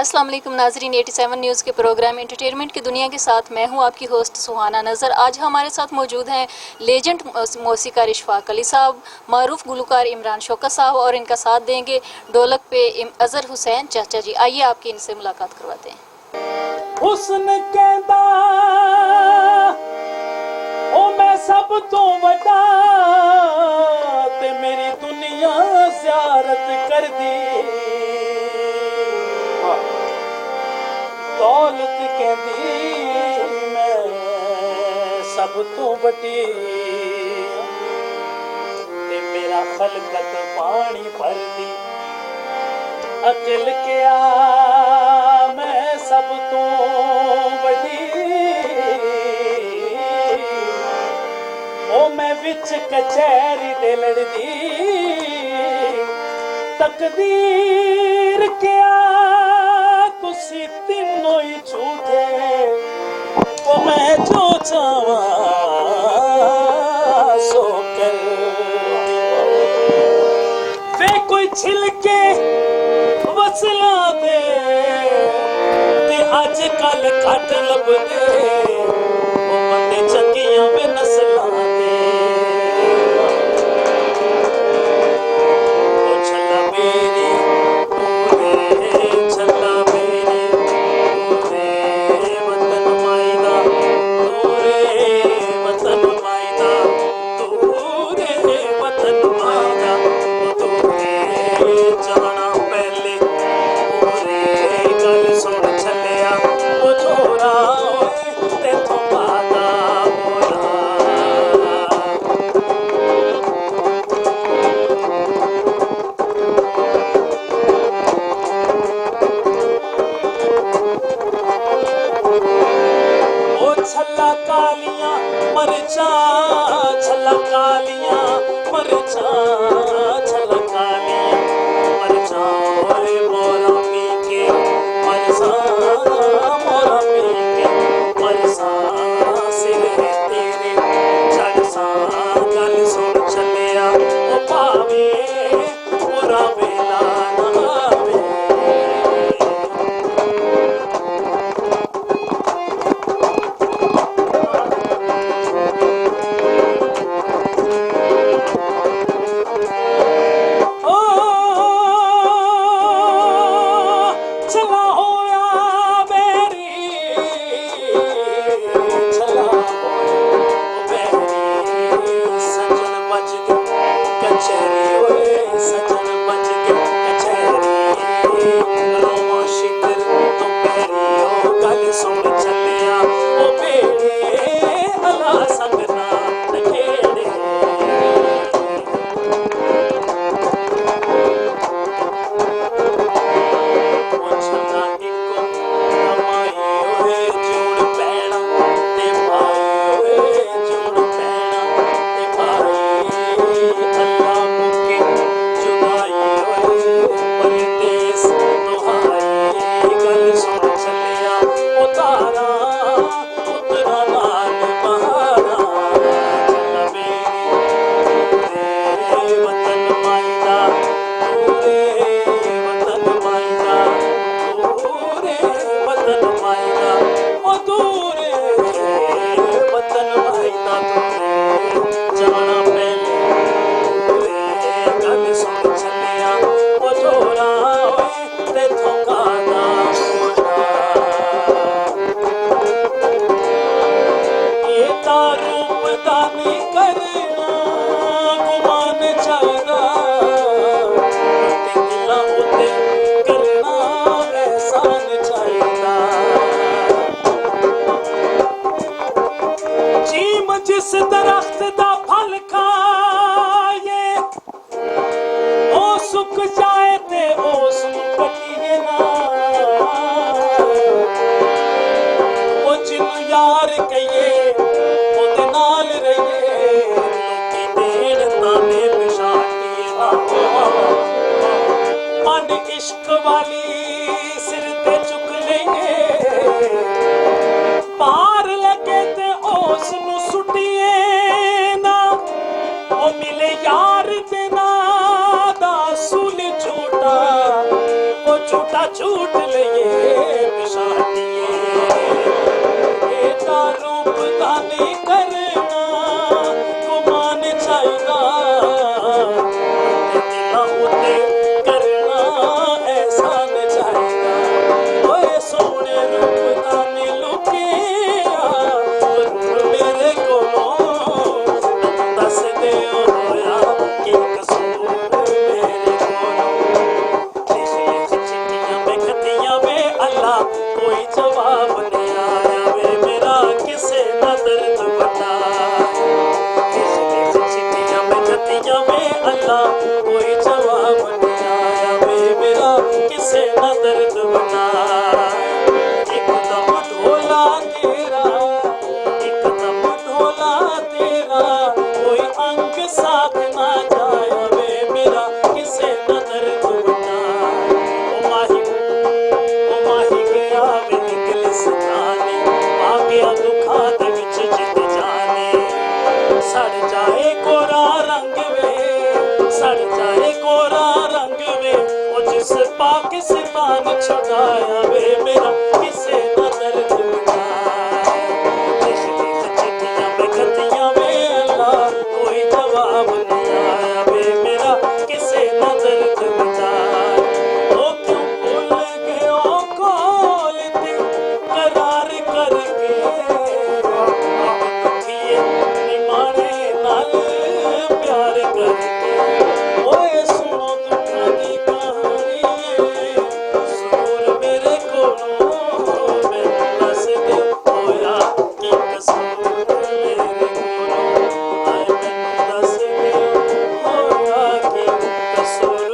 अस्सलाम वालेकुम नाजरीन, 87 न्यूज़ के प्रोग्राम एंटरटेनमेंट की दुनिया के साथ मैं हूं आपकी होस्ट सुहाना नज़र। आज हमारे साथ मौजूद हैं लेजेंड मौसीकार इशफाक अली साहब, मारूफ गुलकार इमरान शौकत साहब और इनका साथ देंगे ढोलक पे अजहर हुसैन चाचा जी। आइए आपकी इनसे मुलाकात करवाते हैं। हुस्न कहता ओ मैं सब तो वड्डा ते मेरी दुनिया ज़ियारत कर दी। दौलत कहती मैं सब तो वड्डी ते मेरा खलकत पानी भर दी। अकल क्या मैं सब तो वड्डी ओ मैं विच कचहरी दे लड़दी। तकदीर क्या तुसी तीनों ही झूठे ओ मैं जो चाहवा सो कर वे कोई छिलके वसला दे ते अज कल घट लभदे ओ बंदे चंगियां वे नस्लां दे। ओ छल्ला मेरी पूरे छल्ला मेरी पूरे वतन माईदा पूरे वतन माईदा पूरे वतन माईदा पूरे जाना पहले गल सुन छलिया ओ छोरा ते तो बादा बोला। ओ छल्ला कालियां मरचा छल्ला कालियां मरचा छल्ला कालियां मरचा ओए मोरा पी के मरसा मोरा पी के मरसा सिर तेरे चढ़सा। गल सुन छलिया ओ पावे मोरा वेला ना आवे। जिस दरख्त दा फल खाए ओ सुक जाए ते उस नूं कट्टिए ना। ओ जिन्नू यार कहिए ओदे नाल रहिए लोकी देण ताने पिछाड़िए ना। मन इश्क वाली सिर ते चुक लेंगे पार लगे ते उस नूं सुटिए ना। ओ मिले यार ते ना दा सूल झूठा ओ झूठा झूठ लिए पिशाचिए एदा रूप दानी करना गुमान चाहिदा ते दिलां उत्ते करना एहसान चाहिदा ओए सोहणे रूप दानी लुकिया मेरे कोलों दस दे होया कि कसूर मेरे कोलों चिट्ठियां में खतियां वे अल्लाह कोई जवाब नहीं आया वे मेरा किसे न दर्द बताया चिट्ठियां में खतियां वे अल्लाह कोई जवाब नहीं आया वे मेरा किसे न दर्द बताया एकदम ढोला तेरा एकदम ढोला तेरा कोई अंग साथ ना जाया वे मेरा किसे न दर्द बताया ओ माही गया वे निकलिस्तानी आ गया दुखा दे विच जित जाने सड़ जाए कोरा रंग वे सड़ जाए कोरा रंग वे ओ जिस पाकिस्तान छुड़ाया वे मेरा किसे न दर्द बताया चिट्ठियां में खतियां वे अल्लाह कोई जवाब नहीं आया वे मेरा किसे न दर्द बताया ओ क्यों भूल गए ओ कॉल ते करार करके दुखिए निमाने नाल प्यार करके ओए सुनो दुनिया दी कहानी सुरूर मेरे कोलों मैनू दस दे होया कि कसूर मेरे कोलों आए मैनू दस दे होया कि कसूर